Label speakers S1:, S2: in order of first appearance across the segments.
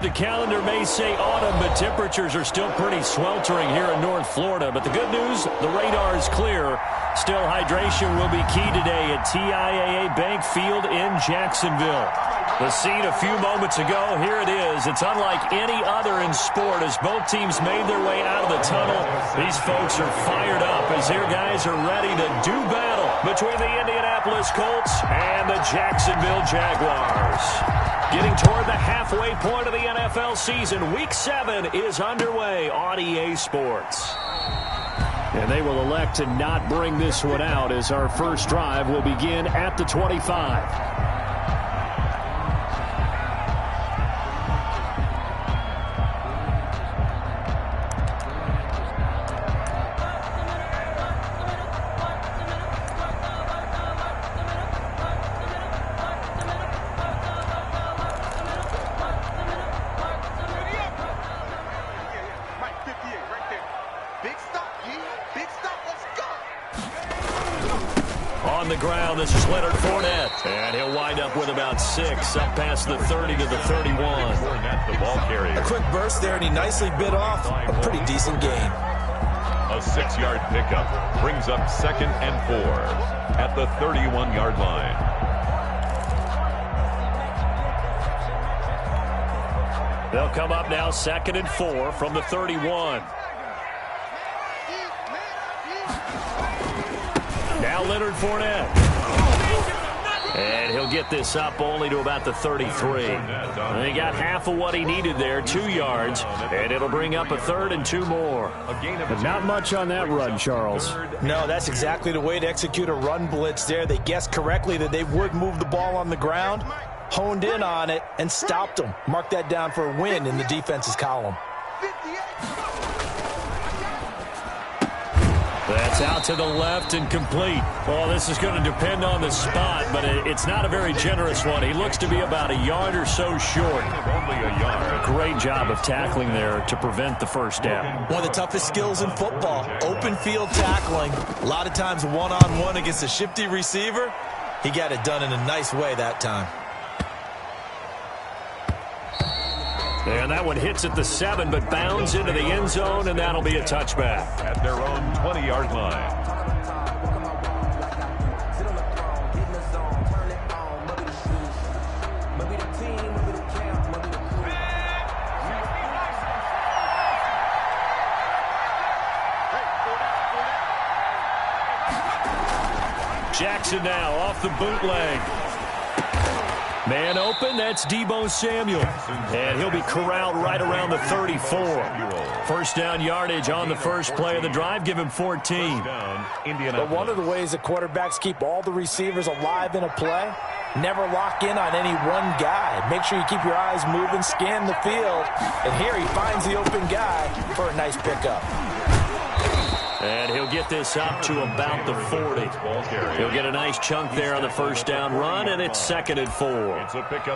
S1: The calendar may say autumn, but temperatures are still pretty sweltering here in North Florida. But the good news, the radar is clear. Still, hydration will be key today at TIAA Bank Field in Jacksonville. The scene a few moments ago, here it is. It's unlike any other in sport as both teams made their way out of the tunnel. These folks are fired up as their guys are ready to do battle between the Indianapolis Colts and the Jacksonville Jaguars. Getting toward the halfway point of the NFL season, Week 7 is underway on EA Sports. And they will elect to not bring this one out as our first drive will begin at the 25. On the ground, this is Leonard Fournette. And he'll wind up with about 6, up past the 30 to the 31.
S2: The ball carrier.
S3: A quick burst there, and he nicely bit off a pretty decent gain.
S2: A 6-yard pickup brings up 2nd and 4 at the 31-yard line.
S1: They'll come up now 2nd and 4 from the 31. Now Leonard Fournette. And he'll get this up only to about the 33. And he got half of what he needed there, 2 yards. And it'll bring up a 3rd and 2 more.
S4: But not much on that run, Charles.
S3: No, that's exactly the way to execute a run blitz there. They guessed correctly that they would move the ball on the ground, honed in on it, and stopped them. Mark that down for a win in the defense's column.
S1: That's out to the left and complete. Well, this is going to depend on the spot, but it's not a very generous one. He looks to be about a yard or so short.
S2: Only a yard.
S1: Great job of tackling there to prevent the first down.
S3: One of the toughest skills in football, open field tackling. A lot of times one-on-one against a shifty receiver. He got it done in a nice way that time.
S1: And that one hits at the 7, but bounds into the end zone, and that'll be a touchback.
S2: At their own 20-yard line.
S1: Jackson now off the bootleg. Man open, that's Deebo Samuel. And he'll be corralled right around the 34. First down yardage on the first play of the drive. Give him 14.
S3: But one of the ways that quarterbacks keep all the receivers alive in a play, never lock in on any one guy. Make sure you keep your eyes moving, scan the field. And here he finds the open guy for a nice pickup.
S1: And he'll get this up to about the 40. He'll get a nice chunk there on the first down run, and it's 2nd and 4.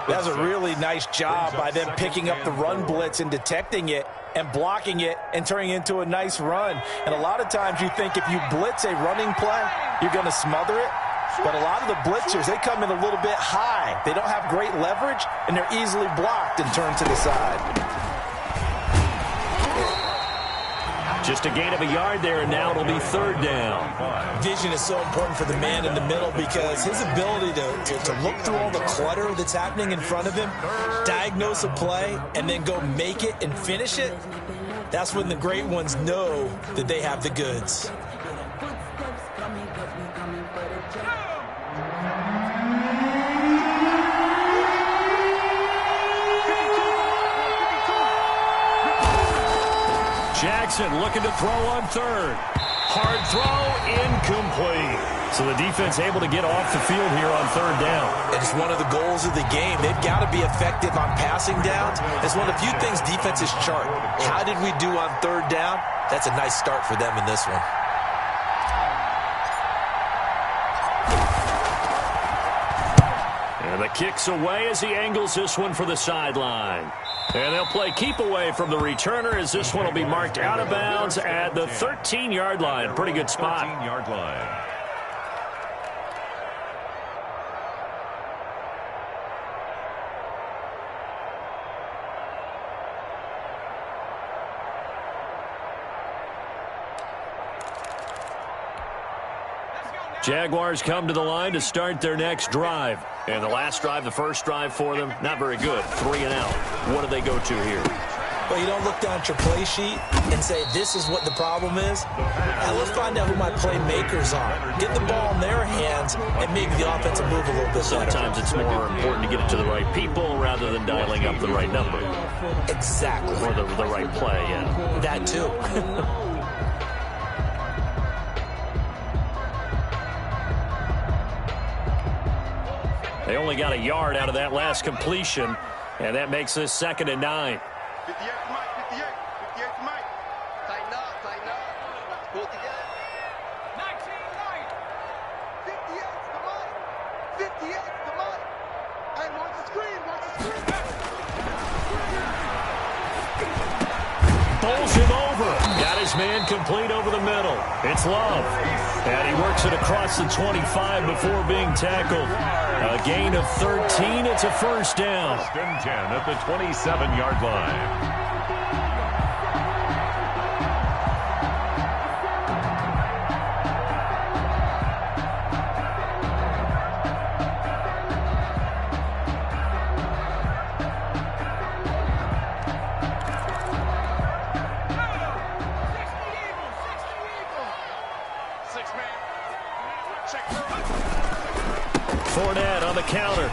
S3: That's a really nice job by them picking up the run blitz and detecting it and blocking it and turning it into a nice run. And a lot of times you think if you blitz a running play, you're going to smother it. But a lot of the blitzers, they come in a little bit high. They don't have great leverage, and they're easily blocked and turned to the side.
S1: Just a gain of a yard there, and now it'll be 3rd down.
S3: Vision is so important for the man in the middle because his ability to look through all the clutter that's happening in front of him, diagnose a play, and then go make it and finish it, that's when the great ones know that they have the goods.
S1: Jackson looking to throw on 3rd. Hard throw, incomplete. So the defense able to get off the field here on 3rd down.
S3: It's one of the goals of the game. They've got to be effective on passing downs. It's one of the few things defenses chart. How did we do on 3rd down? That's a nice start for them in this one.
S1: And the kick's away as he angles this one for the sideline. And they'll play keep away from the returner as this one will be marked out of bounds at the 13-yard line. Pretty good spot.
S2: 13-yard line.
S1: Jaguars come to the line to start their next drive. And the last drive, the first drive for them, not very good. 3 and out. What do they go to here?
S3: Well, you don't look down at your play sheet and say, this is what the problem is. Now, let's find out who my playmakers are. Get the ball in their hands and make the offensive move a little bit better.
S1: Sometimes it's more important to get it to the right people rather than dialing up the right number.
S3: Exactly.
S1: Or the right play, yeah.
S3: That too.
S1: They only got a yard out of that last completion, and that makes this 2nd and 9.
S5: 58 to Mike, 58 to Mike. Tighten up, tighten up. Pull together. 19 to Mike. 58 to Mike. 58 to Mike. Hey, watch the screen, watch the screen.
S1: Bowls him over. Got his man complete over the middle. It's Love. And he works it across the 25 before being tackled. A gain of 13. It's a first down.
S2: 1st and 10 at the 27-yard line.
S1: Fournette on the counter.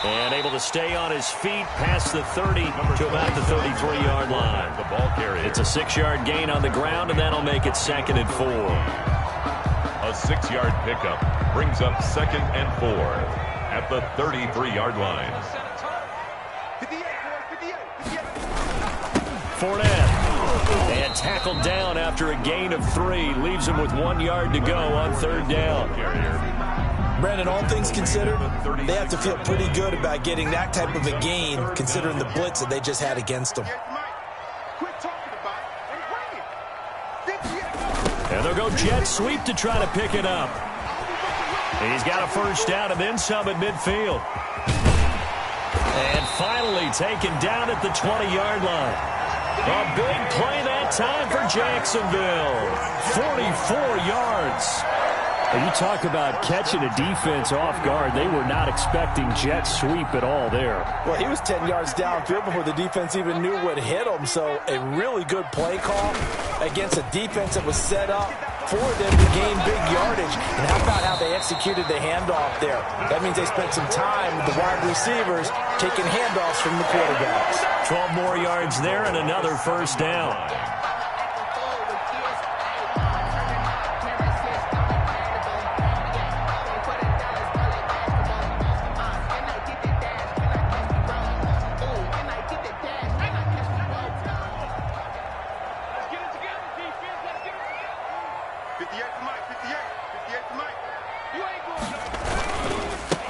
S1: And able to stay on his feet past the 30 to about the 33-yard line.
S2: The ball carrier.
S1: It's a 6-yard gain on the ground, and that'll make it 2nd and 4.
S2: A 6-yard pickup brings up 2nd and 4 at the 33-yard line.
S5: 58, 58.
S1: Fournette. And tackled down after a gain of 3. Leaves him with 1 yard to go on 3rd down.
S3: Brandon, all things considered, they have to feel pretty good about getting that type of a gain, considering the blitz that they just had against them.
S5: Quit talking about it and bring it. 58.
S1: And they'll go jet sweep to try to pick it up. He's got a first down and then some at midfield. And finally taken down at the 20-yard line. A big play that time for Jacksonville. 44 yards.
S4: You talk about catching a defense off guard. They were not expecting jet sweep at all there.
S3: Well, he was 10 yards downfield before the defense even knew what hit him. So a really good play call against a defense that was set up for them to gain big yardage. And how about how they executed the handoff there? That means they spent some time with the wide receivers taking handoffs from the quarterbacks.
S1: 12 more yards there and another first down.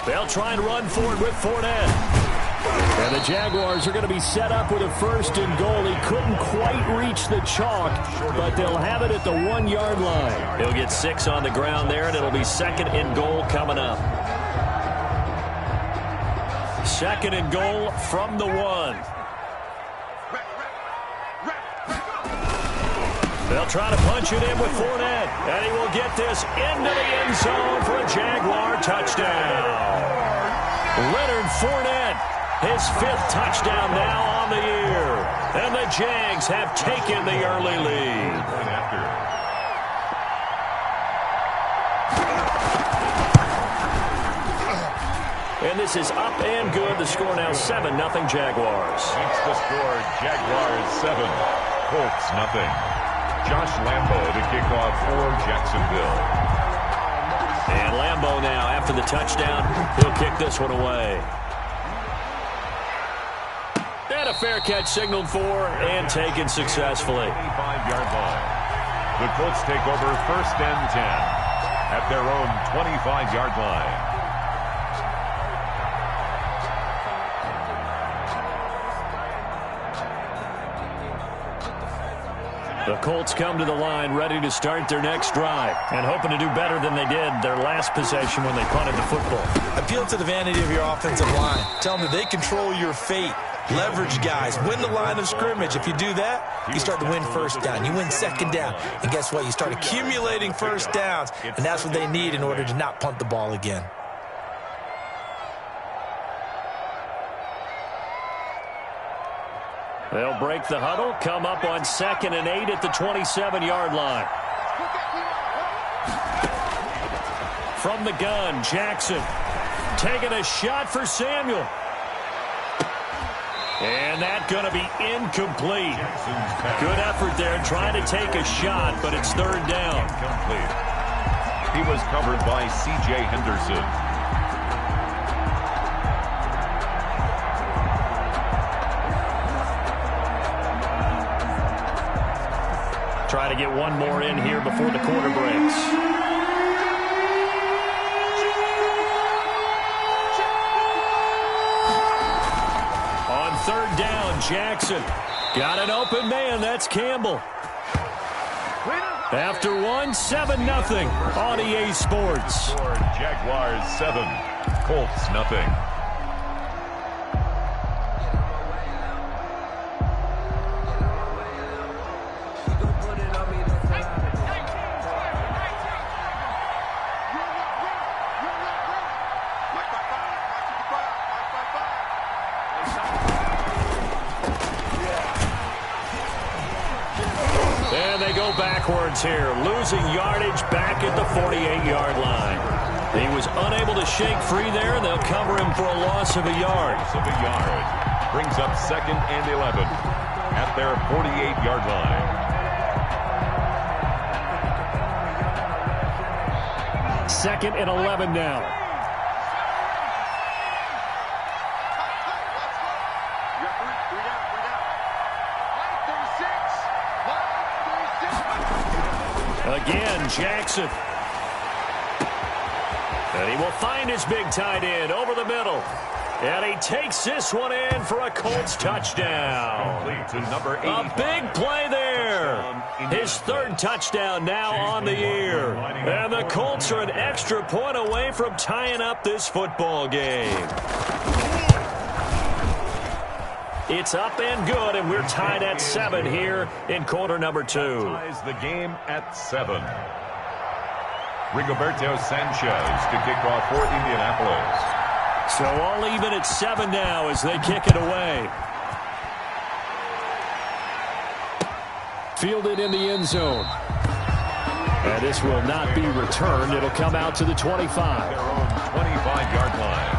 S1: They'll try and run forward with Fournette. And the Jaguars are going to be set up with a 1st and goal. He couldn't quite reach the chalk, but they'll have it at the 1-yard line. He'll get 6 on the ground there, and it'll be 2nd and goal coming up. 2nd and goal from the 1. They'll try to punch it in with Fournette, and he will get this into the end zone for a Jaguar touchdown. Leonard Fournette, his 5th touchdown now on the year. And the Jags have taken the early lead. And this is up and good. The score now 7-0 Jaguars.
S2: Keeps the score Jaguars 7, Colts 0. Josh Lambo to kick off for Jacksonville.
S1: And Lambo now, after the touchdown, he'll kick this one away. And a fair catch signaled for and taken successfully.
S2: 25-yard line. The Colts take over 1st and 10 at their own 25-yard line.
S1: The Colts come to the line ready to start their next drive and hoping to do better than they did their last possession when they punted the football.
S3: Appeal to the vanity of your offensive line. Tell them that they control your fate. leverage guys, win the line of scrimmage. If you do that, you start to win first down. You win second down. And guess what? You start accumulating first downs, and that's what they need in order to not punt the ball again.
S1: They'll break the huddle, come up on 2nd and 8 at the 27-yard line. From the gun, Jackson taking a shot for Samuel. And that's going to be incomplete. Good effort there trying to take a shot, but it's 3rd down.
S2: Incomplete. He was covered by C.J. Henderson.
S1: Try to get one more in here before the quarter breaks. On 3rd down, Jackson got an open man. That's Campbell. After 7-0 on EA Sports.
S2: Jaguars 7, Colts nothing.
S1: Backwards here, losing yardage back at the 48-yard line. He was unable to shake free there, and they'll cover him for a loss of a yard.
S2: Brings up 2nd and 11 at their 48-yard line.
S1: 2nd and 11 now. Again, Jackson. And he will find his big tight end over the middle. And he takes this one in for a Colts touchdown.
S2: To number 8.
S1: A big play there. His 3rd touchdown now on the year. And the Colts are an extra point away from tying up this football game. It's up and good, and we're tied at 7 here in quarter number 2.
S2: Ties the game at 7. Rigoberto Sanchez to kick off for Indianapolis.
S1: So all even at 7 now as they kick it away. Fielded in the end zone. And this will not be returned. It'll come out to the 25.
S2: Their own 25-yard line.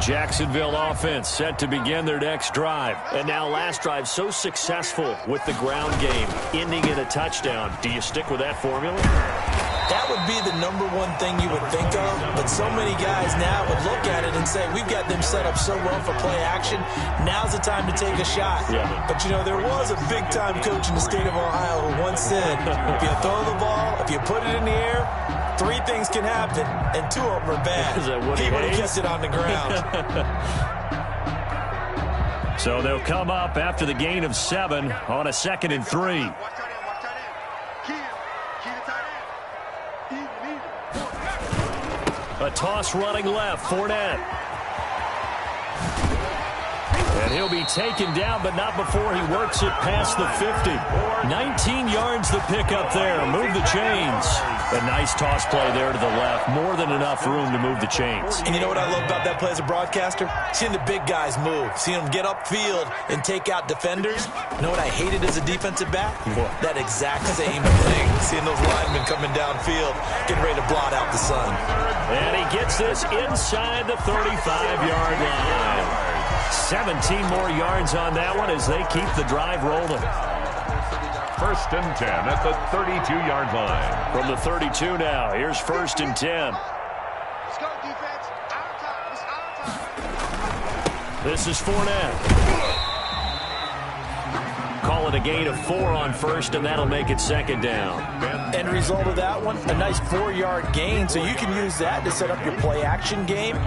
S1: Jacksonville offense set to begin their next drive. And now last drive so successful with the ground game, ending in a touchdown. Do you stick with that formula?
S3: That would be the number one thing you would think of, but so many guys now would look at it and say, we've got them set up so well for play action, now's the time to take a shot.
S1: Yeah.
S3: But, you know, there was a big-time coach in the state of Ohio who once said, if you throw the ball, if you put it in the air, 3 things can happen, and 2 of them are bad. He would have kept it on the ground.
S1: So they'll come up after the gain of 7 on a 2nd and 3. A toss running left, Fournette. And he'll be taken down, but not before he works it past the 50. 19 yards the pickup there. Move the chains. A nice toss play there to the left. More than enough room to move the chains.
S3: And you know what I love about that play as a broadcaster? Seeing the big guys move. Seeing them get upfield and take out defenders. You know what I hated as a defensive back? That exact same thing. Seeing those linemen coming downfield, getting ready to blot out the sun.
S1: And he gets this inside the 35-yard line. 17 more yards on that one as they keep the drive rolling.
S2: 1st and 10 at the 32-yard line.
S1: From the 32 now, here's 1st and 10.
S5: Let's go, defense. Our time. It's our time.
S1: This is Fournette. Call and a gain of 4 on first, and that'll make it second down.
S3: End result of that one, a nice 4-yard gain, so you can use that to set up your play-action game,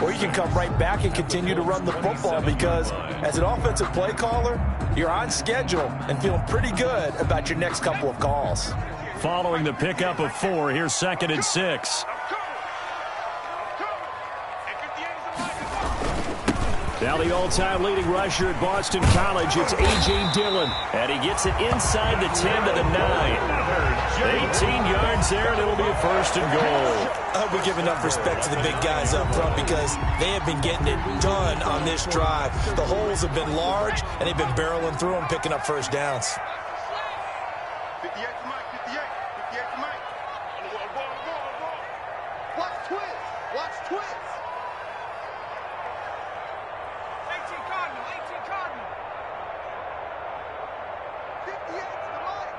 S3: or you can come right back and continue to run the football because as an offensive play caller, you're on schedule and feeling pretty good about your next couple of calls.
S1: Following the pickup of 4, here's 2nd and 6. Now the all-time leading rusher at Boston College, it's A.J. Dillon. And he gets it inside the 10 to the 9. 18 yards there, and it'll be a 1st and goal.
S3: I hope we give enough respect to the big guys up front because they have been getting it done on this drive. The holes have been large, and they've been barreling through them, picking up first downs.
S5: 58 to Mike, 58 to Mike. Watch twist, watch twist. 18 Cardinal, 18 Cardinal. 58 to Mike,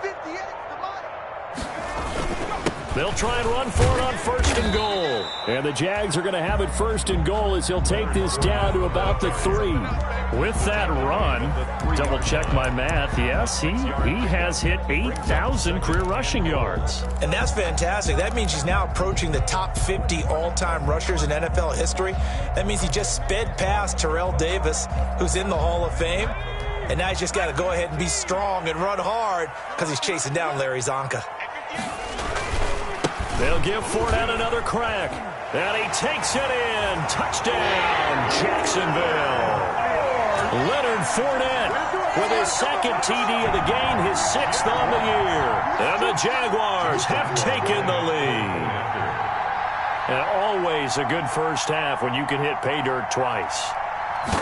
S5: 58 to Mike.
S1: They'll try and run for it on 1st and goal. And the Jags are going to have it 1st and goal as he'll take this down to about the 3. With that run, double-check my math, yes, he has hit 8,000 career rushing yards.
S3: And that's fantastic. That means he's now approaching the top 50 all-time rushers in NFL history. That means he just sped past Terrell Davis, who's in the Hall of Fame. And now he's just got to go ahead and be strong and run hard because he's chasing down Larry Zonka.
S1: They'll give Fournette another crack. And he takes it in. Touchdown, Jacksonville. Leonard Fournette with his 2nd TD of the game, his 6th on the year. And the Jaguars have taken the lead. And always a good first half when you can hit pay dirt twice.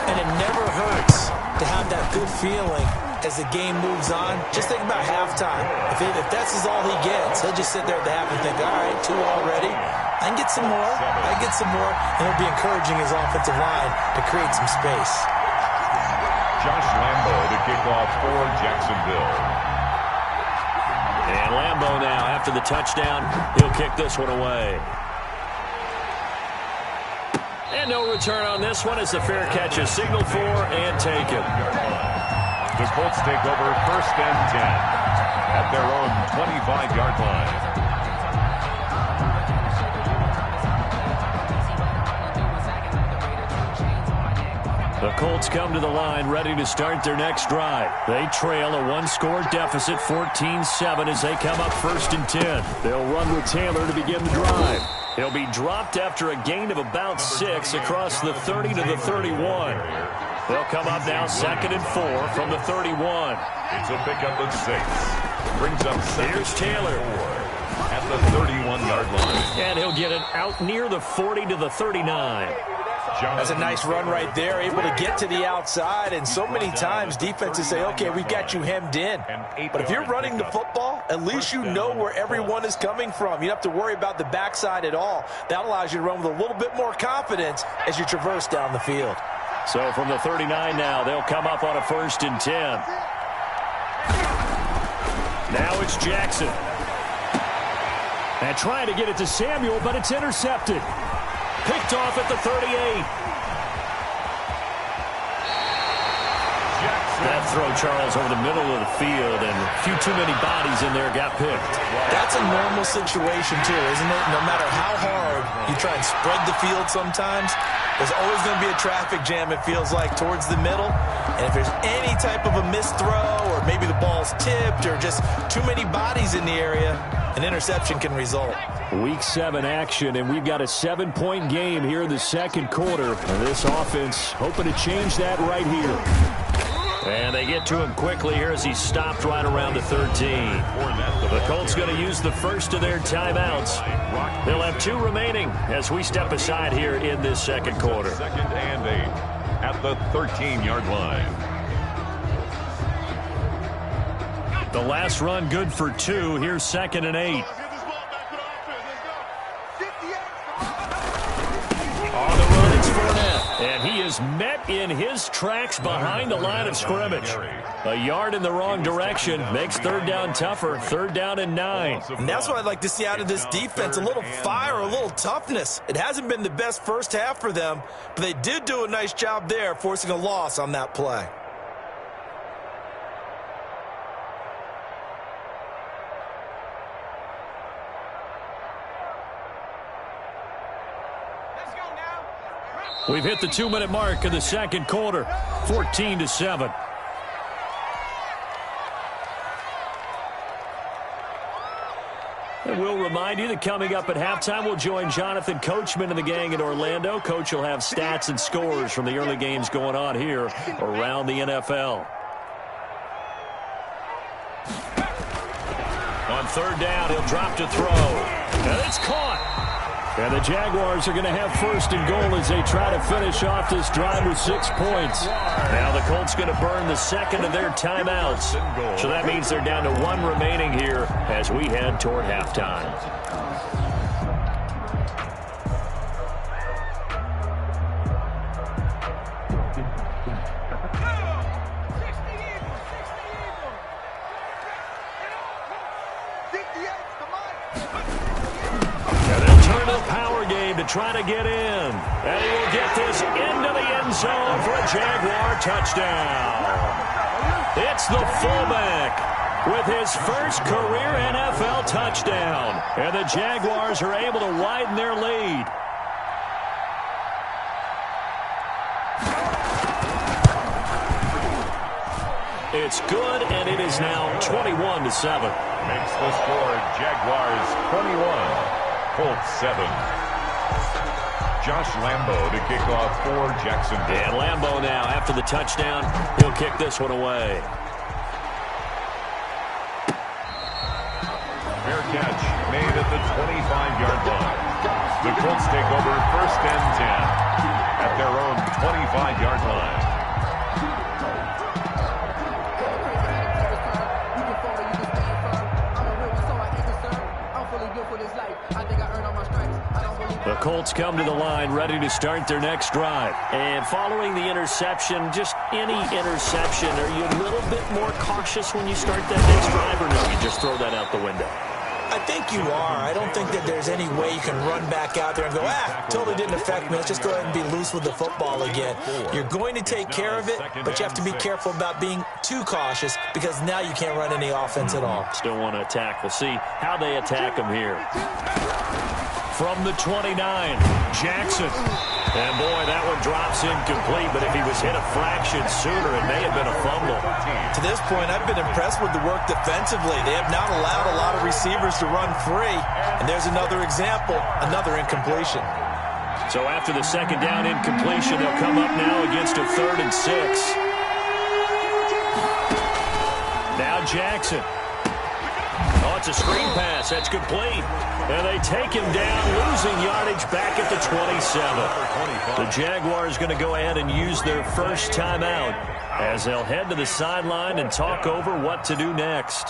S3: And it never hurts to have that good feeling as the game moves on. Just think about halftime. If that's all he gets, he'll just sit there at the half and think, all right, 2 already. I can get some more. I can get some more. And he'll be encouraging his offensive line to create some space.
S2: Josh Lambo to kick off for Jacksonville.
S1: And Lambo now, after the touchdown, he'll kick this one away. And no return on this one as the fair catch is signaled for and taken.
S2: The Colts take over 1st and 10 at their own 25-yard line.
S1: The Colts come to the line ready to start their next drive. They trail a 1-score deficit, 14-7, as they come up 1st and 10. They'll run with Taylor to begin the drive. He'll be dropped after a gain of about 6 across the 30 to the 31. They'll come up now 2nd and 4 from the 31.
S2: It's a pickup of 6. Brings up 2nd.
S1: Here's Taylor
S2: at the 31-yard line.
S1: And he'll get it out near the 40 to the 39.
S3: That's a nice run right there, able to get to the outside, and so many times defenses say, okay, we've got you hemmed in. But if you're running the football, at least you know where everyone is coming from. You don't have to worry about the backside at all. That allows you to run with a little bit more confidence as you traverse down the field.
S1: So from the 39 now, they'll come up on a 1st and 10. Now it's Jackson. And trying to get it to Samuel, but it's intercepted. Picked off at the 38. That throw, Charles, over the middle of the field, and a few too many bodies in there got picked.
S3: That's a normal situation, too, isn't it? No matter how hard you try and spread the field sometimes, there's always going to be a traffic jam, it feels like, towards the middle. And if there's any type of a missed throw, or maybe the ball's tipped, or just too many bodies in the area, an interception can result.
S1: Week 7 action, and we've got a 7-point game here in the 2nd quarter. And this offense hoping to change that right here. And they get to him quickly here as he's stopped right around the 13. The Colts going to use the first of their timeouts. They'll have 2 remaining as we step aside here in this 2nd quarter.
S2: 2nd and 8 at the 13-yard line.
S1: The last run good for 2. Here's 2nd and 8. On the run, it's Fournette. And he is met in his tracks behind the line of scrimmage. A yard in the wrong direction makes 3rd down tougher. 3rd down and 9.
S3: And that's what I'd like to see out of this defense. A little fire, a little toughness. It hasn't been the best first half for them, but they did do a nice job there, forcing a loss on that play.
S1: We've hit the 2-minute mark of the second quarter, 14-7. And we'll remind you that coming up at halftime, we'll join Jonathan Coachman and the gang in Orlando. Coach will have stats and scores from the early games going on here around the NFL. On third down, he'll drop to throw. And it's caught. And the Jaguars are going to have first and goal as they try to finish off this drive with 6 points. Now the Colts going to burn the second of their timeouts. So that means they're down to 1 remaining here as we head toward halftime. Try to get in, and he will get this into the end zone for a Jaguar touchdown. It's the fullback with his first career NFL touchdown, and the Jaguars are able to widen their lead. It's good, and it is now 21-7.
S2: Makes the score Jaguars 21, Colts 7. Josh Lambo to kick off for Jacksonville.
S1: And Lambo now, after the touchdown, he'll kick this one away.
S2: Fair catch made at the 25-yard line. The Colts take over first and 10 at their own 25-yard line.
S1: The Colts come to the line ready to start their next drive. And following the interception, just any interception, are you a little bit more cautious when you start that next drive, or no, you just throw that out the window?
S3: I think you are. I don't think that there's any way you can run back out there and go, totally didn't affect me. Let's just go ahead and be loose with the football again. You're going to take care of it, but you have to be careful about being too cautious because now you can't run any offense at all.
S1: Still want to attack. We'll see how they attack them here. From the 29, Jackson. And, boy, that one drops incomplete, but if he was hit a fraction sooner, it may have been a fumble.
S3: To this point, I've been impressed with the work defensively. They have not allowed a lot of receivers to run free. And there's another example, another incompletion.
S1: So after the second down incompletion, they'll come up now against a 3rd and 6. Now Jackson. Oh, it's a screen pass. That's complete. And they take him down, losing yardage back at the 27. The Jaguars going to go ahead and use their first timeout as they'll head to the sideline and talk over what to do next.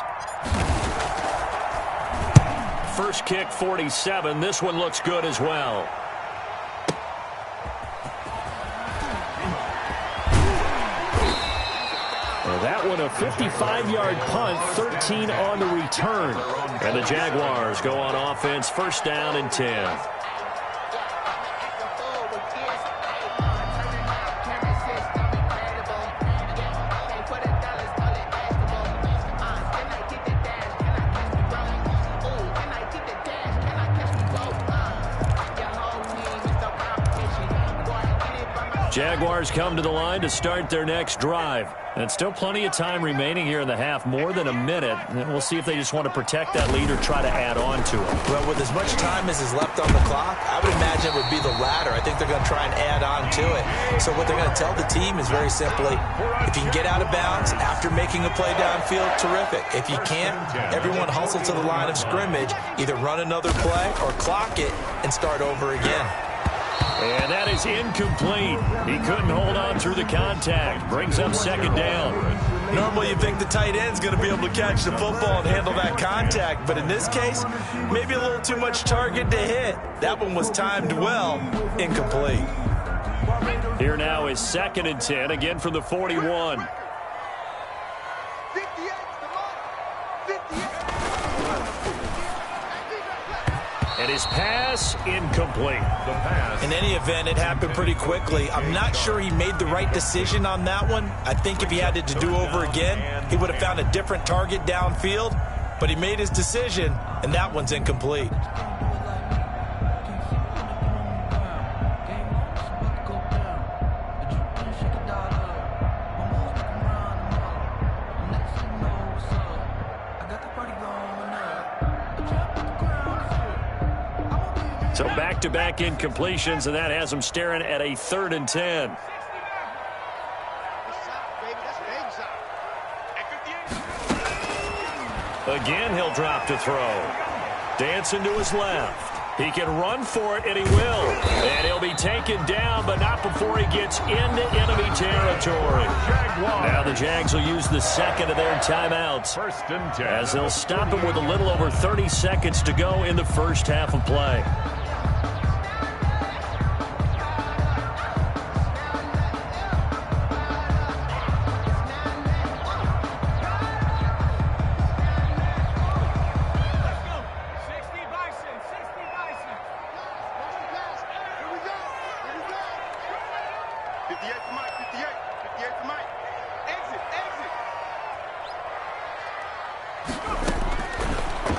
S1: First kick, 47. This one looks good as well. That one a 55-yard punt, 13 on the return. And the Jaguars go on offense, first down and 10. Jaguars come to the line to start their next drive. And still plenty of time remaining here in the half, more than a minute. And we'll see if they just want to protect that lead or try to add on to it.
S3: Well, with as much time as is left on the clock, I would imagine it would be the latter. I think they're going to try and add on to it. So what they're going to tell the team is very simply, if you can get out of bounds after making a play downfield, terrific. If you can't, everyone hustle to the line of scrimmage, either run another play or clock it and start over again.
S1: And that is incomplete. He couldn't hold on through the contact. Brings up second down.
S3: Normally you think the tight end's going to be able to catch the football and handle that contact. But in this case, maybe a little too much target to hit. That one was timed well. Incomplete.
S1: Here now is second and 10, again from the 41. And his pass, incomplete.
S3: In any event, it happened pretty quickly. I'm not sure he made the right decision on that one. I think if he had it to do over again, he would have found a different target downfield. But he made his decision, and that one's incomplete.
S1: back-to-back incompletions, and that has him staring at a 3rd and 10. Again, he'll drop to throw. Dancing to his left. He can run for it, and he will. And he'll be taken down, but not before he gets into enemy territory. Now the Jags will use the second of their timeouts,
S2: 1st and 10.
S1: as they'll stop him with a little over 30 seconds to go in the first half of play.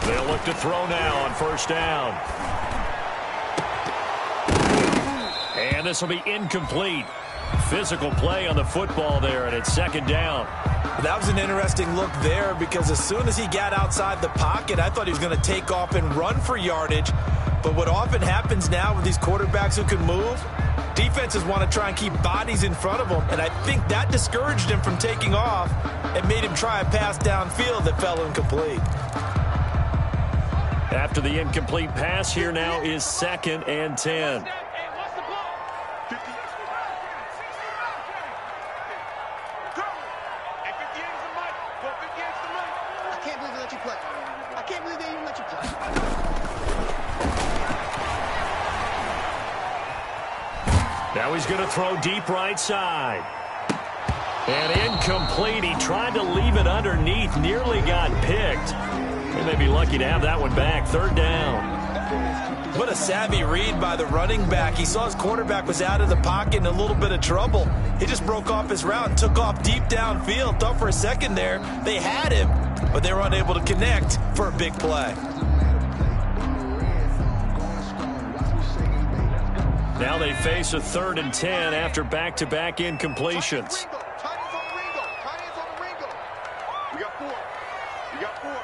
S1: They'll look to throw now on 1st down. And this will be incomplete. Physical play on the football there, and it's 2nd down.
S3: That was an interesting look there, because as soon as he got outside the pocket, I thought he was going to take off and run for yardage. But what often happens now with these quarterbacks who can move, defenses want to try and keep bodies in front of them, and I think that discouraged him from taking off and made him try a pass downfield that fell incomplete.
S1: After the incomplete pass, here now is 2nd and 10.
S5: I can't believe they let you play. I can't believe they even let you play.
S1: Now he's going to throw deep right side. And incomplete. He tried to leave it underneath, nearly got picked. They may be lucky to have that one back. 3rd down.
S3: What a savvy read by the running back. He saw his quarterback was out of the pocket in a little bit of trouble. He just broke off his route and took off deep downfield. Thought for a second there they had him, but they were unable to connect for a big play.
S1: Now they face a 3rd and 10 after back-to-back incompletions.
S5: We got 4. We got 4.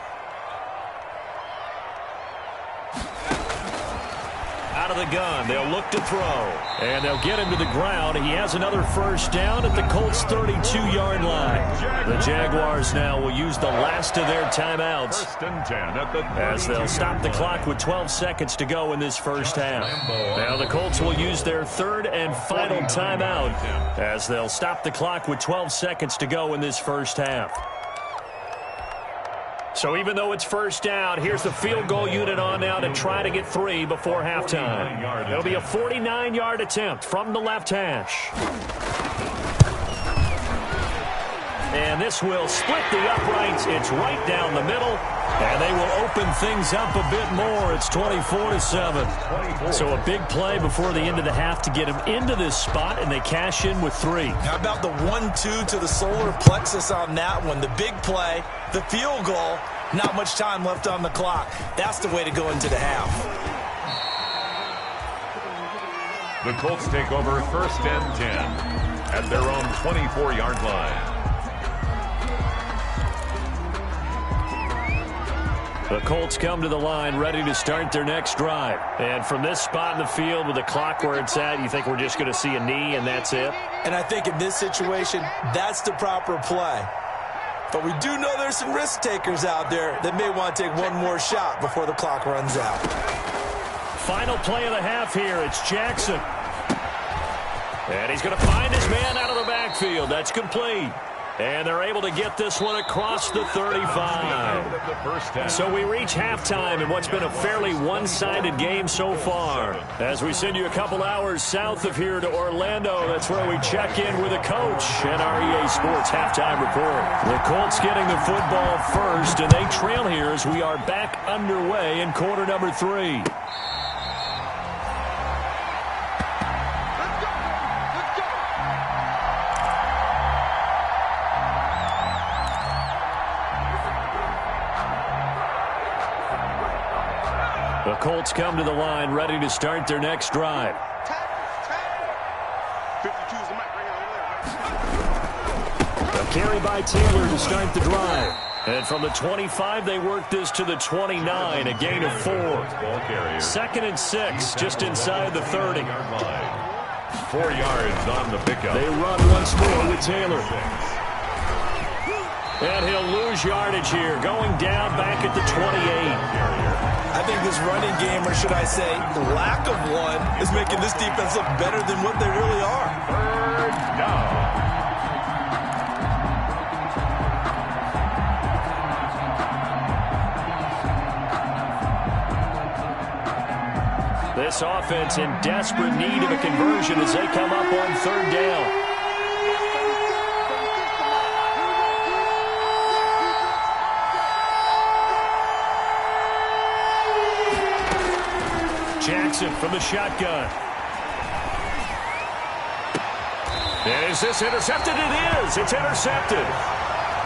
S1: Out of the gun, they'll look to throw. And they'll get him to the ground. He has another 1st down at the Colts' 32-yard line. The Jaguars now will use the last of their timeouts,
S2: 1st and 10 at the
S1: as they'll stop the clock with 12 seconds to go in this first half. Now the Colts will use their 3rd and final timeout, as they'll stop the clock with 12 seconds to go in this first half. So even though it's 1st down, here's the field goal unit on now to try to get 3 before halftime. It'll be a 49-yard attempt from the left hash. And this will split the uprights. It's right down the middle, and they will open things up a bit more. It's 24-7. So a big play before the end of the half to get them into this spot, and they cash in with 3.
S3: How about the 1-2 to the solar plexus on that one? The big play, the field goal, not much time left on the clock. That's the way to go into the half.
S2: The Colts take over 1st and 10 at their own 24-yard line.
S1: The Colts come to the line ready to start their next drive. And from this spot in the field with the clock where it's at, you think we're just going to see a knee and that's it?
S3: And I think in this situation, that's the proper play. But we do know there's some risk takers out there that may want to take one more shot before the clock runs out.
S1: Final play of the half here. It's Jackson. And he's going to find his man out of the backfield. That's complete. And they're able to get this one across the 35. So we reach halftime in what's been a fairly one-sided game so far. As we send you a couple hours south of here to Orlando, that's where we check in with the coach and our EA Sports halftime report. The Colts getting the football first, and they trail here as we are back underway in quarter number 3. The Colts come to the line ready to start their next drive.
S5: 52 is the mic right over there.
S1: A carry by Taylor to start the drive. And from the 25, they work this to the 29, a gain of 4. 2nd and 6, just inside the 30.
S2: 4 yards on the pickup.
S1: They run once more with Taylor. And he'll lose yardage here, going down back at the 28.
S3: I think this running game, or should I say lack of one, is making this defense look better than what they really are.
S2: 3rd down.
S1: This offense in desperate need of a conversion as they come up on 3rd down. Jackson from the shotgun. And is this intercepted? It is. It's intercepted.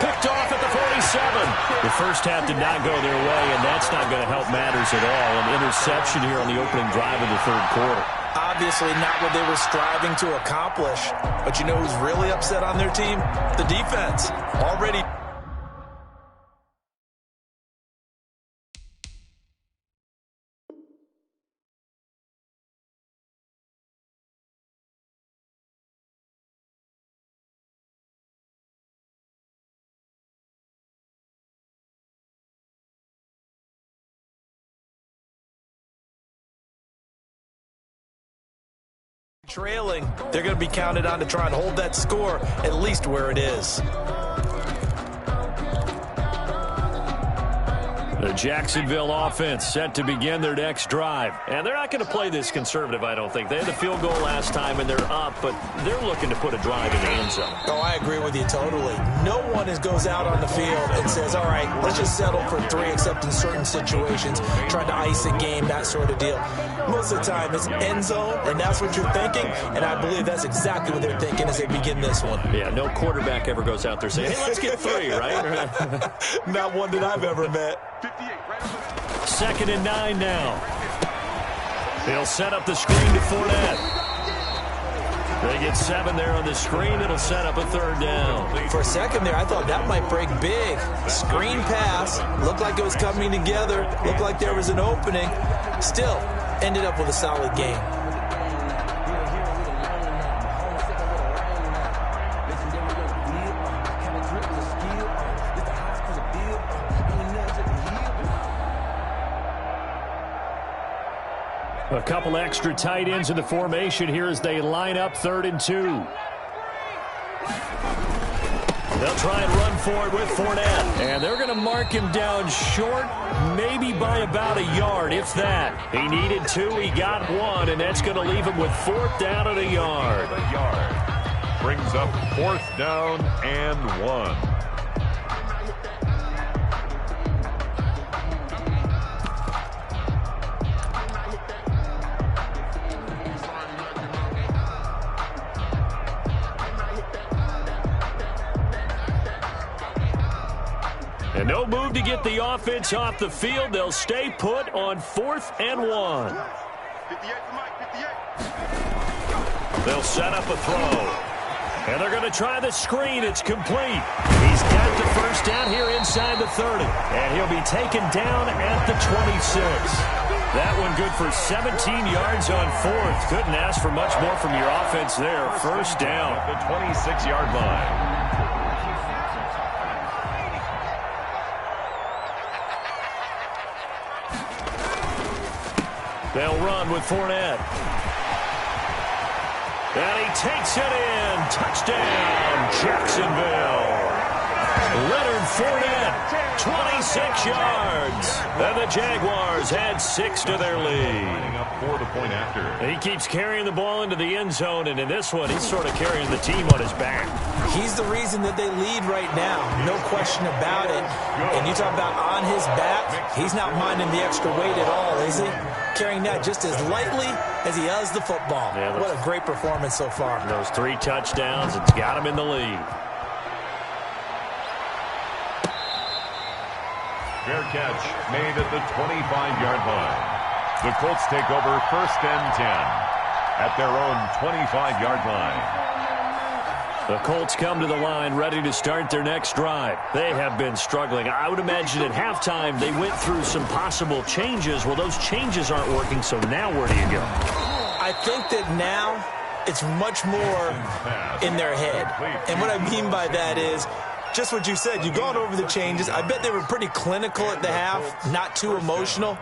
S1: Picked off at the 47. The first half did not go their way, and that's not going to help matters at all. An interception here on the opening drive of the 3rd quarter.
S3: Obviously not what they were striving to accomplish. But you know who's really upset on their team? The defense. Already. Trailing, they're going to be counted on to try and hold that score at least where it is.
S1: The Jacksonville offense set to begin their next drive. And they're not going to play this conservative, I don't think. They had the field goal last time, and they're up, but they're looking to put a drive in the end zone.
S3: Oh, I agree with you totally. No one goes out on the field and says, all right, let's just settle for 3, except in certain situations, trying to ice a game, that sort of deal. Most of the time, it's end zone, and that's what you're thinking, and I believe that's exactly what they're thinking as they begin this one.
S1: Yeah, no quarterback ever goes out there saying, hey, let's get 3, right?
S3: Not one that I've ever met.
S1: 2nd and 9 now. They'll set up the screen to Fournette. They get 7 there on the screen. It'll set up a 3rd down.
S3: For a second there, I thought that might break big. Screen pass. Looked like it was coming together. Looked like there was an opening. Still, ended up with a solid game.
S1: A couple extra tight ends in the formation here as they line up 3rd and 2. They'll try and run for it with Fournette. And they're going to mark him down short, maybe by about a yard, if that. He needed 2, he got 1, and that's going to leave him with 4th down and a yard.
S2: Brings up 4th down and 1.
S1: And no move to get the offense off the field. They'll stay put on 4th and 1. They'll set up a throw. And they're going to try the screen. It's complete. He's got the 1st down here inside the 30. And he'll be taken down at the 26. That one good for 17 yards on 4th. Couldn't ask for much more from your offense there. 1st down.
S2: At the 26-yard line.
S1: They'll run with Fournette. And he takes it in. Touchdown, Jacksonville. Leonard Fournette, 26 yards. And the Jaguars add 6 to their lead.
S2: Up for the point after.
S1: He keeps carrying the ball into the end zone, and in this one, he's sort of carrying the team on his back.
S3: He's the reason that they lead right now. No question about it. And you talk about on his back, he's not minding the extra weight at all, is he? Carrying that just as lightly as he does the football. Yeah, what a great performance so far.
S1: Those 3 touchdowns, it's got him in the lead.
S2: Fair catch made at the 25-yard line. The Colts take over 1st and 10 at their own 25-yard line.
S1: The Colts come to the line ready to start their next drive. They have been struggling. I would imagine at halftime they went through some possible changes. Well, those changes aren't working, so now where do you go?
S3: I think that now it's much more in their head. And what I mean by that is just what you said. You've gone over the changes. I bet they were pretty clinical at the half, not too emotional.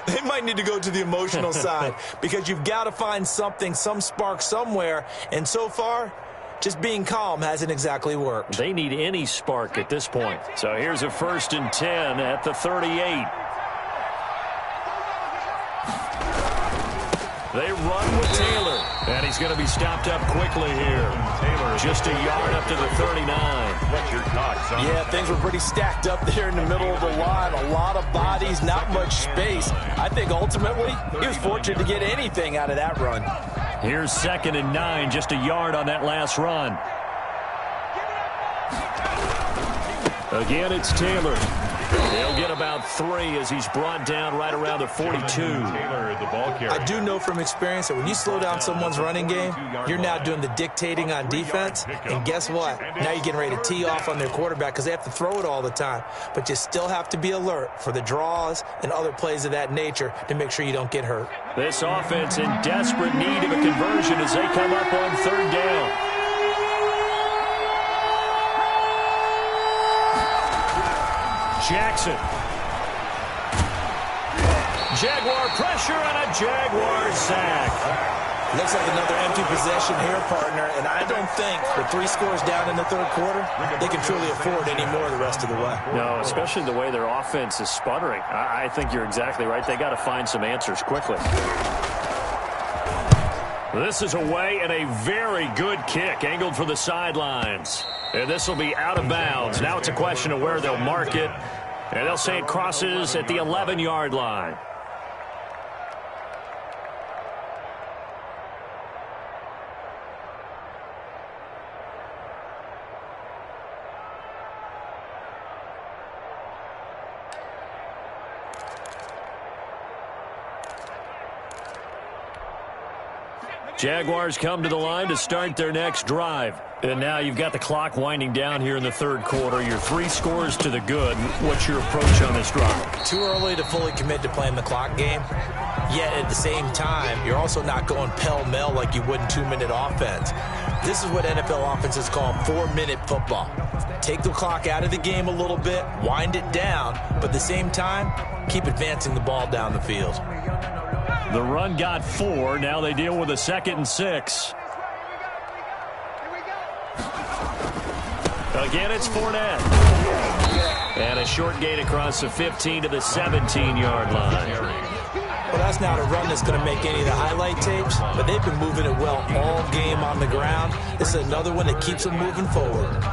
S3: They might need to go to the emotional side because you've got to find something, some spark somewhere. And so far, just being calm hasn't exactly worked.
S1: They need any spark at this point. So here's a 1st and 10 at the 38. They run with Taylor, and he's going to be stopped up quickly here. Taylor just a yard up to the 39.
S2: What's your thoughts on
S3: Yeah, things were pretty stacked up there in the middle of the line. A lot of bodies, not much space. I think ultimately he was fortunate to get anything out of that run.
S1: Here's 2nd and 9, just a yard on that last run. Again, it's Taylor. He'll get about 3 as he's brought down right around the 42.
S2: Taylor, the ball carrier.
S3: I do know from experience that when you slow down someone's running game, you're now doing the dictating on defense. And guess what? Now you're getting ready to tee off on their quarterback because they have to throw it all the time. But you still have to be alert for the draws and other plays of that nature to make sure you don't get hurt.
S1: This offense in desperate need of a conversion as they come up on 3rd down. Jackson. Jaguar pressure and a Jaguar sack.
S3: Looks like another empty possession here, partner, and I don't think with 3 scores down in the 3rd quarter, they can truly afford any more the rest of the way.
S1: No, especially the way their offense is sputtering. I think you're exactly right. They got to find some answers quickly. This is away and a very good kick, angled for the sidelines. And this will be out of bounds. Now it's a question of where they'll mark it. And they'll say it crosses at the 11-yard line. Jaguars come to the line to start their next drive. And now you've got the clock winding down here in the 3rd quarter. Your 3 scores to the good. What's your approach on this drive?
S3: Too early to fully commit to playing the clock game. Yet at the same time, you're also not going pell-mell like you would in 2-minute offense. This is what NFL offenses call 4-minute football. Take the clock out of the game a little bit, wind it down, but at the same time, keep advancing the ball down the field.
S1: The run got 4. Now they deal with a 2nd and 6. Again, it's Fournette. And a short gain across the 15 to the 17-yard line.
S3: Well, that's not a run that's going to make any of the highlight tapes, but they've been moving it well all game on the ground. This is another one that keeps them moving forward.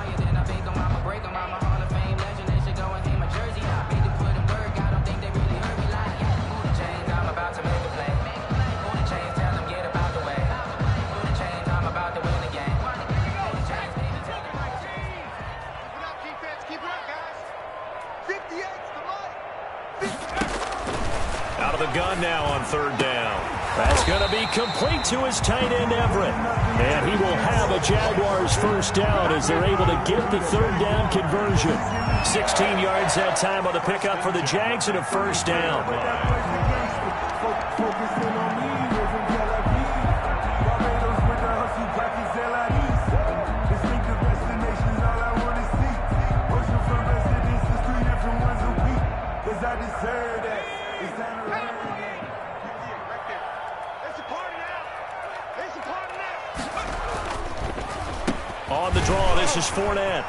S1: Out of the gun now on 3rd down. That's going to be complete to his tight end, Everett. And he will have a Jaguars 1st down as they're able to get the 3rd down conversion. 16 yards that time on the pickup for the Jags and a 1st down. On the draw, this is Fournette.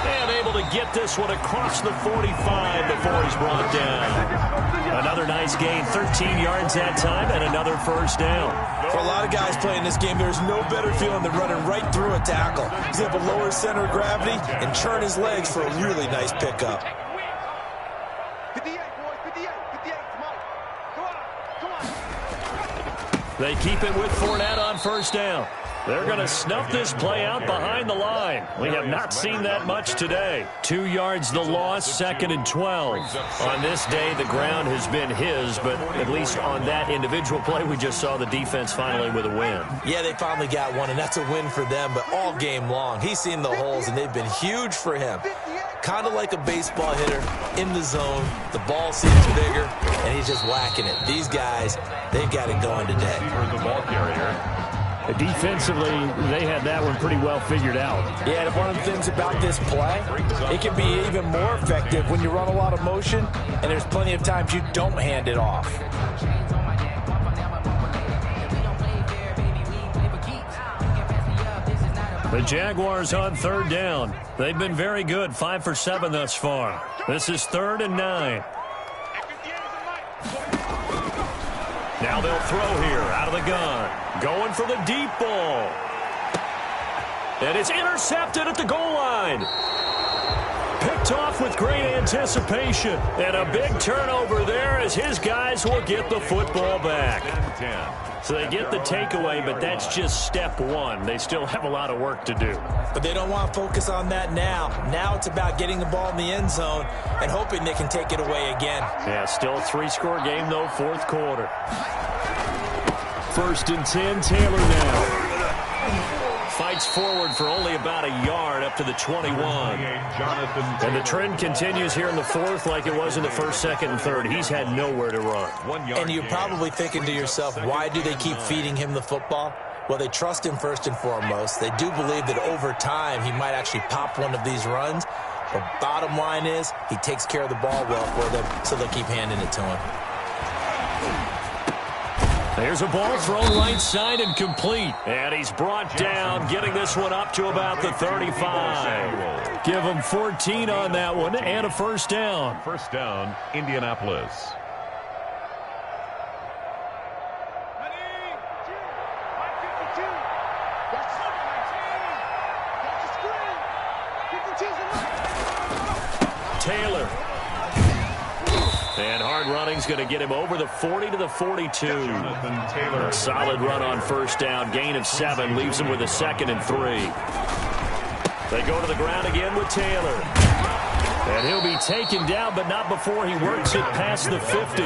S1: And able to get this one across the 45 before he's brought down. Another nice gain, 13 yards that time, and another 1st down.
S3: For a lot of guys playing this game, there's no better feeling than running right through a tackle. He's able to lower his center of gravity and churn his legs for a really nice pickup.
S5: 58, boys, 58, 58, come on. Come on, come on.
S1: They keep it with Fournette on first down. They're going to snuff this play out behind the line. We have not seen that much today. 2 yards the loss, 2nd and 12. On this day, the ground has been his, but at least on that individual play, we just saw the defense finally with a win.
S3: Yeah, they finally got one, and that's a win for them, but all game long, he's seen the holes, and they've been huge for him. Kind of like a baseball hitter in the zone. The ball seems bigger, and he's just whacking it. These guys, they've got it going today.
S2: The ball carrier.
S4: Defensively, they had that one pretty well figured out.
S3: Yeah, and one of the things about this play, it can be even more effective when you run a lot of motion, and there's plenty of times you don't hand it off.
S1: The Jaguars on 3rd down. They've been very good, 5 for 7 thus far. This is 3rd and 9. Now they'll throw here out of the gun. Going for the deep ball. And it's intercepted at the goal line. Picked off with great anticipation. And a big turnover there as his guys will get the football back. So they get the takeaway, but that's just step one. They still have a lot of work to do.
S3: But they don't want to focus on that now. Now it's about getting the ball in the end zone and hoping they can take it away again.
S1: Yeah, still a 3-score game, though, 4th quarter. 1st and 10, Taylor now. Fights forward for only about a yard up to the 21. And the trend continues here in the 4th like it was in the 1st, 2nd, and 3rd. He's had nowhere to run.
S3: And you're probably thinking to yourself, why do they keep feeding him the football? Well, they trust him first and foremost. They do believe that over time he might actually pop one of these runs. But bottom line is he takes care of the ball well for them, so they'll keep handing it to him.
S1: There's a ball thrown right side and complete. And he's brought down, getting this one up to about the 35. Give him 14 on that one and a 1st down.
S2: 1st down, Indianapolis.
S1: Taylor. And hard running's going to get him over the 40 to the 42. A solid run on 1st down. Gain of 7 leaves him with a 2nd and 3. They go to the ground again with Taylor. And he'll be taken down, but not before he works it past the 50.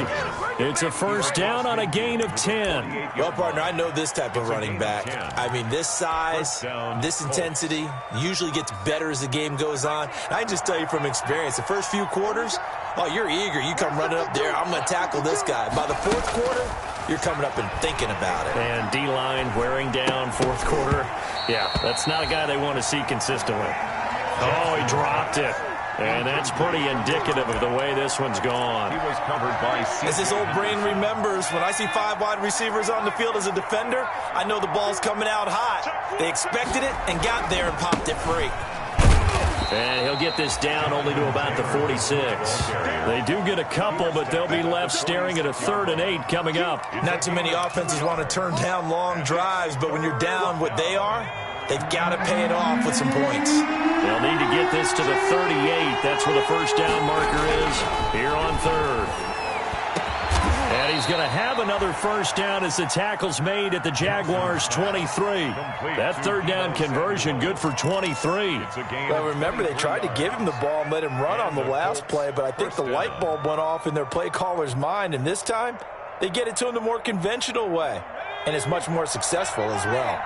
S1: It's a 1st down on a gain of 10.
S3: Well, partner, I know this type of running back. I mean, this size, this intensity usually gets better as the game goes on. And I can just tell you from experience, the first few quarters, oh, you're eager. You come running up there, I'm going to tackle this guy. By the 4th quarter, you're coming up and thinking about it.
S1: And D-line wearing down 4th quarter. Yeah, that's not a guy they want to see consistently. Oh, he dropped it. And that's pretty indicative of the way this one's gone.
S2: He was covered by
S3: as his old brain remembers, when I see 5 wide receivers on the field as a defender, I know the ball's coming out hot. They expected it and got there and popped it free.
S1: And he'll get this down only to about the 46. They do get a couple, but they'll be left staring at a 3rd and 8 coming up.
S3: Not too many offenses want to turn down long drives, but when you're down what they are, they've got to pay it off with some points.
S1: They'll need to get this to the 38. That's where the 1st down marker is here on 3rd. And he's going to have another 1st down as the tackle's made at the Jaguars' 23. That 3rd down conversion good for 23.
S3: Well, remember, they tried to give him the ball and let him run on the last play, but I think the light bulb went off in their play caller's mind, and this time they get it to him the more conventional way, and it's much more successful as well.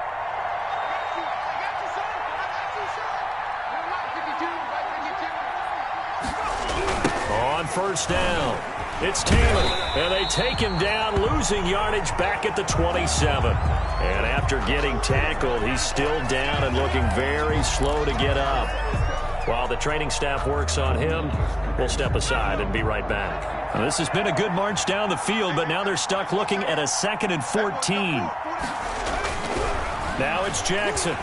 S1: On 1st down, it's Taylor, and they take him down, losing yardage back at the 27. And after getting tackled, he's still down and looking very slow to get up. While the training staff works on him, we'll step aside and be right back. Now, this has been a good march down the field, but now they're stuck looking at a 2nd and 14. Now it's Jackson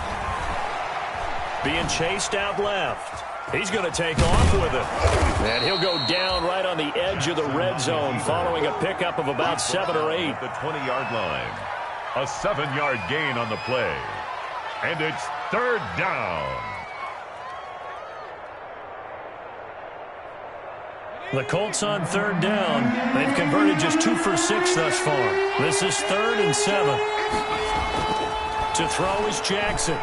S1: being chased out left. He's going to take off with it. And he'll go down right on the edge of the red zone following a pickup of about 7 or 8.
S2: The 20-yard line. A 7-yard gain on the play. And it's 3rd down.
S1: The Colts on third down. They've converted just 2 for 6 thus far. This is 3rd and 7. To throw is Jackson.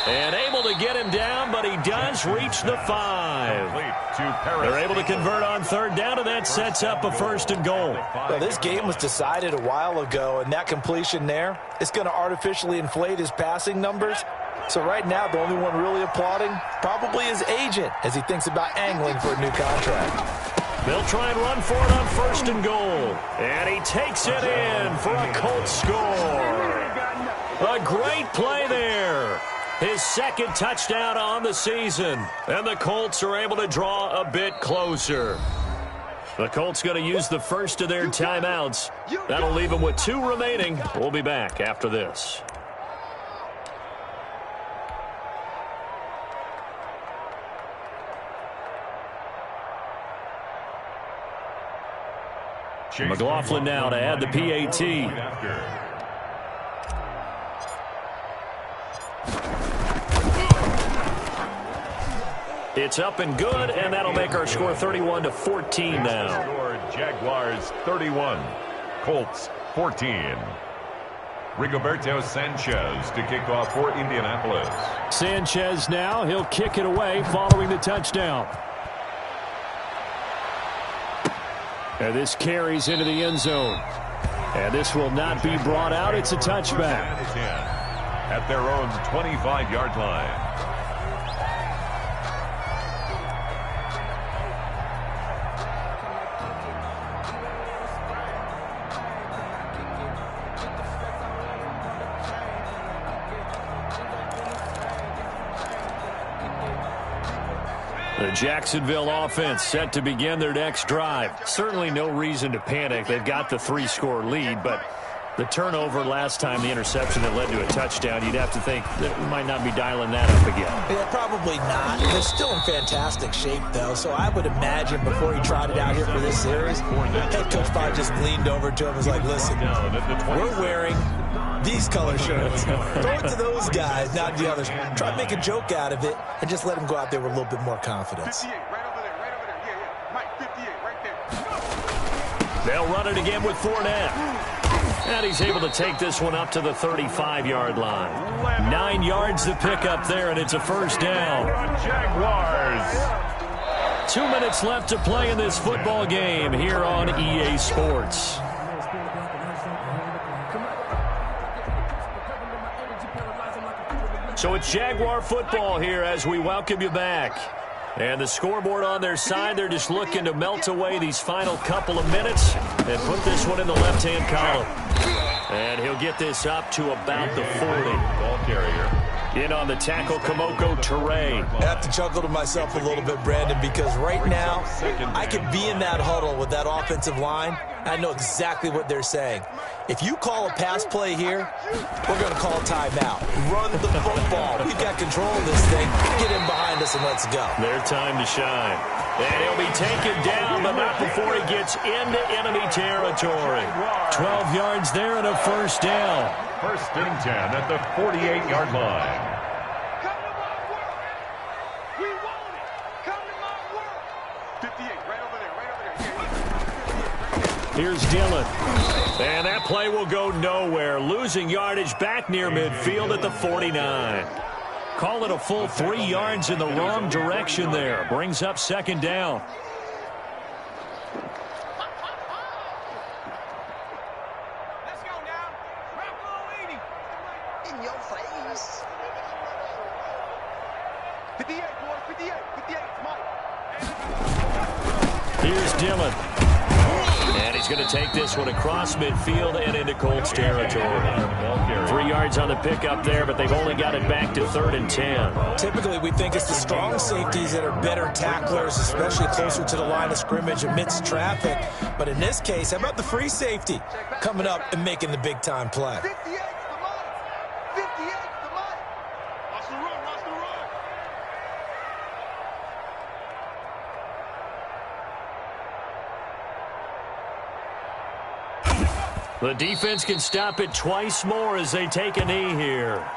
S1: And able to get him down, but he does reach the 5. They're able to convert on third down, and that sets up a 1st and goal.
S3: Well, this game was decided a while ago, and that completion there is going to artificially inflate his passing numbers. So right now, the only one really applauding probably his agent as he thinks about angling for a new contract.
S1: They'll try and run for it on 1st and goal. And he takes it in for a Colts score. A great play there. His 2nd touchdown on the season. And the Colts are able to draw a bit closer. The Colts going to use the first of their timeouts. That'll leave them with 2 remaining. We'll be back after this. McLaughlin now to add the PAT. It's up and good, and that'll make our score 31-14 now.
S2: Jaguars 31, Colts 14. Rigoberto Sanchez to kick off for Indianapolis.
S4: Sanchez now, he'll kick it away following the touchdown. And this carries into the end zone. And this will not be brought out. It's a touchback.
S2: At their own 25-yard line.
S1: The Jacksonville offense set to begin their next drive. Certainly no reason to panic. They've got the 3-score lead, but the turnover last time, the interception that led to a touchdown, you'd have to think that we might not be dialing that up again.
S3: Yeah, probably not. They're still in fantastic shape, though, so I would imagine before he trotted out here for this series, head coach probably just leaned over to him and was like, listen, we're wearing these color shirts. Throw it to those guys, not the others. Try to make a joke out of it and just let them go out there with a little bit more confidence.
S5: 58, right over there, right over there. Yeah. Mike, 58, right there.
S1: They'll run it again with Fournette. And he's able to take this one up to the 35-yard line. 9 yards to pick up there, and it's a 1st down.
S2: Jaguars.
S1: 2 minutes left to play in this football game here on EA Sports. So it's Jaguar football here as we welcome you back. And the scoreboard on their side, they're just looking to melt away these final couple of minutes and put this one in the left-hand column. And he'll get this up to about the 40.
S2: Ball carrier.
S1: In on the tackle, Komoko Toure.
S3: I have to chuckle to myself a little bit, Brandon, because right now I could be in that huddle with that offensive line. I know exactly what they're saying. If you call a pass play here, we're going to call timeout. Run the football. We've got control of this thing. Get in behind us and let's go.
S1: Their time to shine. And he'll be taken down, but not before he gets into enemy territory. 12 yards there and a 1st down.
S2: 1st and 10 at the 48-yard line.
S5: Come to my work. We want it. Come to my work. 58, right over there, right over there.
S1: Here's Dillon. And that play will go nowhere. Losing yardage back near midfield at the 49. Call it a full 3 yards in the wrong direction there. Brings up 2nd down.
S5: Let's go now. Rocco 80. In your face. 58, boys, 58, 58, Mike.
S1: Here's Dillon. And he's going to take this one across midfield and into Colts territory. 3 yards on the pickup there, but they've only got it back to 3rd and 10.
S3: Typically, we think it's the strong safeties that are better tacklers, especially closer to the line of scrimmage amidst traffic. But in this case, how about the free safety coming up and making the big-time play?
S5: 58's the Mike. 58's the Mike. Watch the run, watch the run.
S1: The defense can stop it twice more as they take a knee here.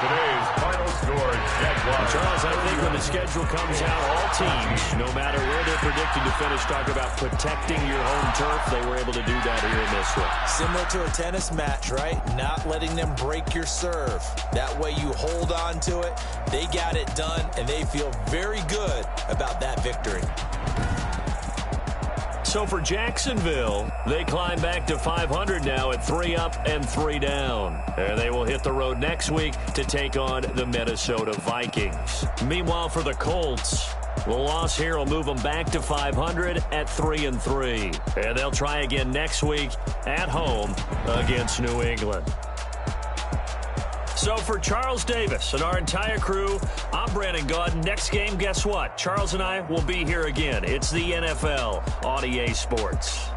S2: Today's final score, Jaguars.
S1: Charles, I think when the schedule comes out, all teams, no matter where they're predicted to finish, talk about protecting your home turf. They were able to do that here in this one.
S3: Similar to a tennis match, right? Not letting them break your serve. That way you hold on to it. They got it done, and they feel very good about that victory.
S1: So for Jacksonville, they climb back to 500 now at 3 up and 3 down. And they will hit the road next week to take on the Minnesota Vikings. Meanwhile, for the Colts, the loss here will move them back to 500 at 3 and 3. And they'll try again next week at home against New England. So for Charles Davis and our entire crew, I'm Brandon Gaudin. Next game, guess what? Charles and I will be here again. It's the NFL on EA Sports.